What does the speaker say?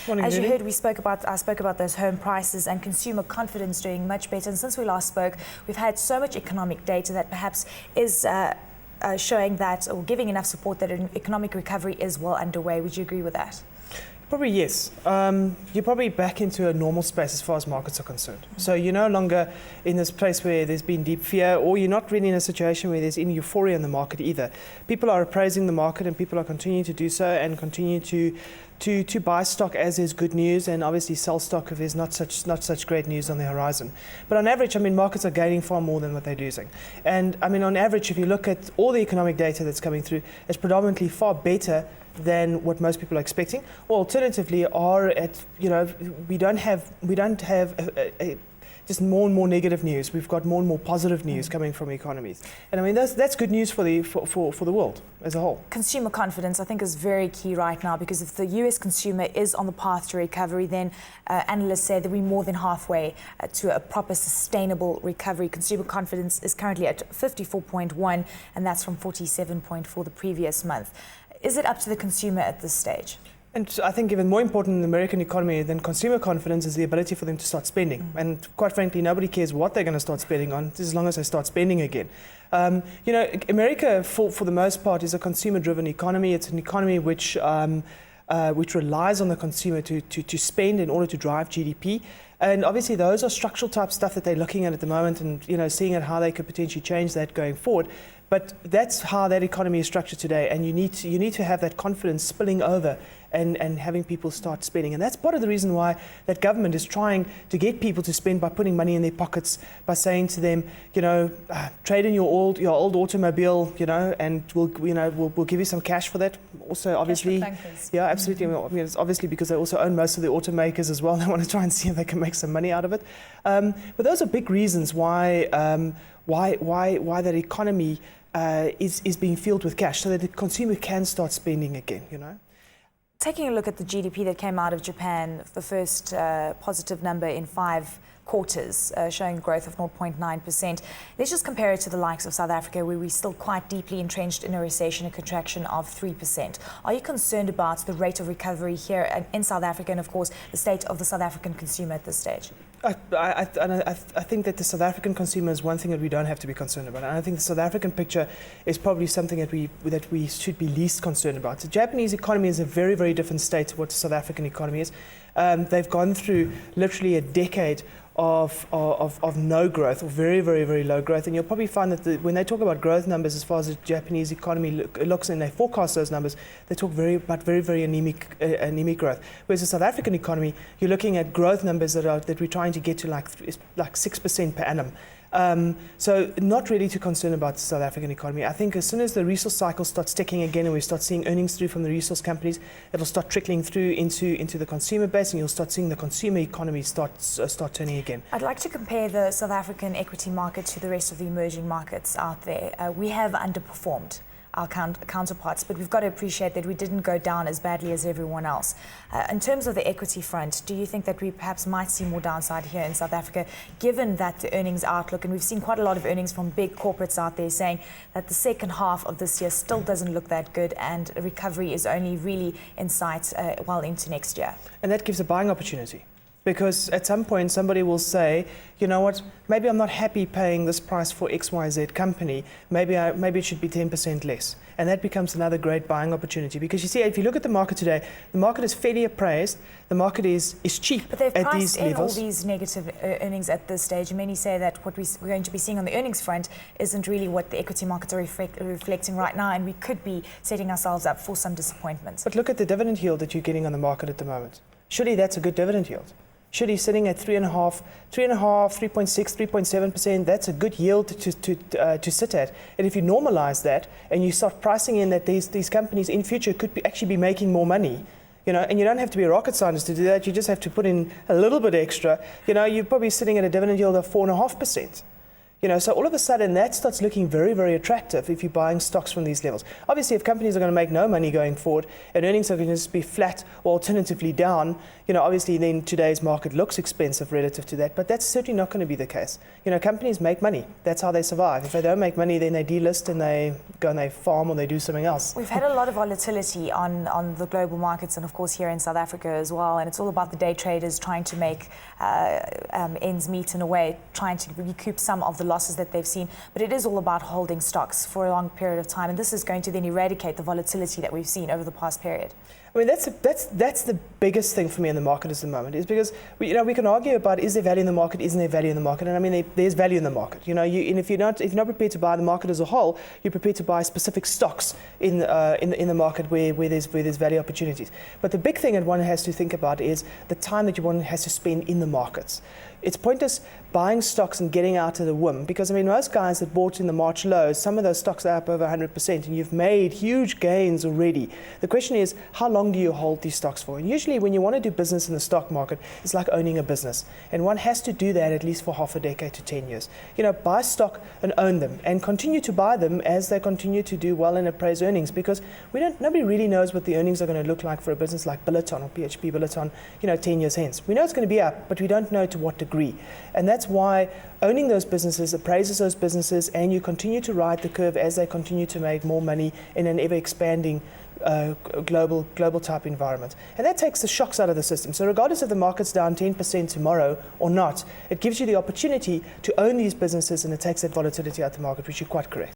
Morning, As you Lily. heard, I spoke about those home prices and consumer confidence doing much better. And since we last spoke, we've had so much economic data that perhaps is showing that, or giving enough support that an economic recovery is well underway. Would you agree with that? Probably yes. You're probably back into a normal space as far as markets are concerned. So you're no longer in this place where there's been deep fear, or you're not really in a situation where there's any euphoria in the market either. People are appraising the market, and people are continuing to do so and continue to buy stock as there's good news, and obviously sell stock if there's not such great news on the horizon. But on average, I mean, markets are gaining far more than what they're losing. And I mean, on average, if you look at all the economic data that's coming through, it's predominantly far better than what most people are expecting, or alternatively are at, we don't have just more and more negative news. We've got more and more positive news coming from economies, and I mean that's good news for the world as a whole. Consumer confidence, I think, is very key right now, because if the US consumer is on the path to recovery, then analysts say that we're more than halfway to a proper sustainable recovery. Consumer confidence is currently at 54.1, and that's from 47.4 the previous month. Is it up to the consumer at this stage? And I think even more important in the American economy than consumer confidence is the ability for them to start spending. And quite frankly, nobody cares what they're going to start spending on, as long as they start spending again. America, for the most part, is a consumer-driven economy. It's an economy which relies on the consumer to spend in order to drive GDP. And obviously those are structural type stuff that they're looking at the moment, and seeing at how they could potentially change that going forward. But that's how that economy is structured today, and you need to have that confidence spilling over and having people start spending. And that's part of the reason why that government is trying to get people to spend by putting money in their pockets, by saying to them, trade in your old automobile, and we'll give you some cash for that. Also, obviously, yeah, absolutely. I mean, it's obviously because they also own most of the automakers as well. They want to try and see if they can make some money out of it. But those are big reasons why that economy is being filled with cash, so that the consumer can start spending again. Taking a look at the GDP that came out of Japan, the first positive number in 5 quarters, showing growth of 0.9%. Let's just compare it to the likes of South Africa, where we're still quite deeply entrenched in a recession, a contraction of 3%. Are you concerned about the rate of recovery here in South Africa, and of course the state of the South African consumer at this stage? I think that the South African consumer is one thing that we don't have to be concerned about. And I think the South African picture is probably something that we should be least concerned about. The Japanese economy is a very, very different state to what the South African economy is. They've gone through literally a decade of no growth, or very, very, very low growth. And you'll probably find that when they talk about growth numbers as far as the Japanese economy looks, and they forecast those numbers, they talk about very, very anemic growth. Whereas the South African economy, you're looking at growth numbers that we're trying to get to like 6% per annum. So not really too concerned about the South African economy. I think as soon as the resource cycle starts ticking again, and we start seeing earnings through from the resource companies, it'll start trickling through into the consumer base, and you'll start seeing the consumer economy start turning again. I'd like to compare the South African equity market to the rest of the emerging markets out there. We have underperformed our counterparts, but we've got to appreciate that we didn't go down as badly as everyone else. In terms of the equity front, do you think that we perhaps might see more downside here in South Africa, given that the earnings outlook, and we've seen quite a lot of earnings from big corporates out there saying that the second half of this year still doesn't look that good, and recovery is only really in sight well into next year? And that gives a buying opportunity. Because at some point somebody will say, you know what, maybe I'm not happy paying this price for XYZ company, maybe it should be 10% less. And that becomes another great buying opportunity. Because you see, if you look at the market today, the market is fairly appraised, the market is cheap at these levels. But they've priced in all these negative earnings at this stage. Many say that what we're going to be seeing on the earnings front isn't really what the equity markets are reflecting right now, and we could be setting ourselves up for some disappointments. But look at the dividend yield that you're getting on the market at the moment. Surely that's a good dividend yield. Should he sitting at 3.5, 3.6, 3.7%? That's a good yield to sit at. And if you normalize that and you start pricing in that these companies in future could actually be making more money, and you don't have to be a rocket scientist to do that. You just have to put in a little bit extra. You're probably sitting at a dividend yield of 4.5%. So all of a sudden that starts looking very, very attractive if you're buying stocks from these levels. Obviously, if companies are going to make no money going forward and earnings are going to just be flat or alternatively down, obviously then today's market looks expensive relative to that, but that's certainly not going to be the case. Companies make money. That's how they survive. If they don't make money, then they delist and they go and they farm or they do something else. We've had a lot of volatility on the global markets and of course here in South Africa as well, and it's all about the day traders trying to make ends meet in a way, trying to recoup some of the losses that they've seen, but it is all about holding stocks for a long period of time, and this is going to then eradicate the volatility that we've seen over the past period. I mean, that's the biggest thing for me in the market at the moment, is because we can argue about, is there value in the market, isn't there value in the market, and I mean there's value in the market. And if you're not prepared to buy the market as a whole, you're prepared to buy specific stocks in the market where there's value opportunities. But the big thing that one has to think about is the time that one has to spend in the markets. It's pointless buying stocks and getting out of the whim, because most guys that bought in the March lows, some of those stocks are up over 100% and you've made huge gains already. The question is, how long do you hold these stocks for? And usually when you want to do business in the stock market, it's like owning a business, and one has to do that at least for half a decade to 10 years. Buy stock and own them, and continue to buy them as they continue to do well and appraise earnings, because nobody really knows what the earnings are going to look like for a business like Billiton or PHP Billiton 10 years hence. We know it's going to be up, but we don't know to what degree. And that's why owning those businesses appraises those businesses, and you continue to ride the curve as they continue to make more money in an ever-expanding global type environment. And that takes the shocks out of the system. So regardless if the market's down 10% tomorrow or not, it gives you the opportunity to own these businesses, and it takes that volatility out of the market, which you're quite correct.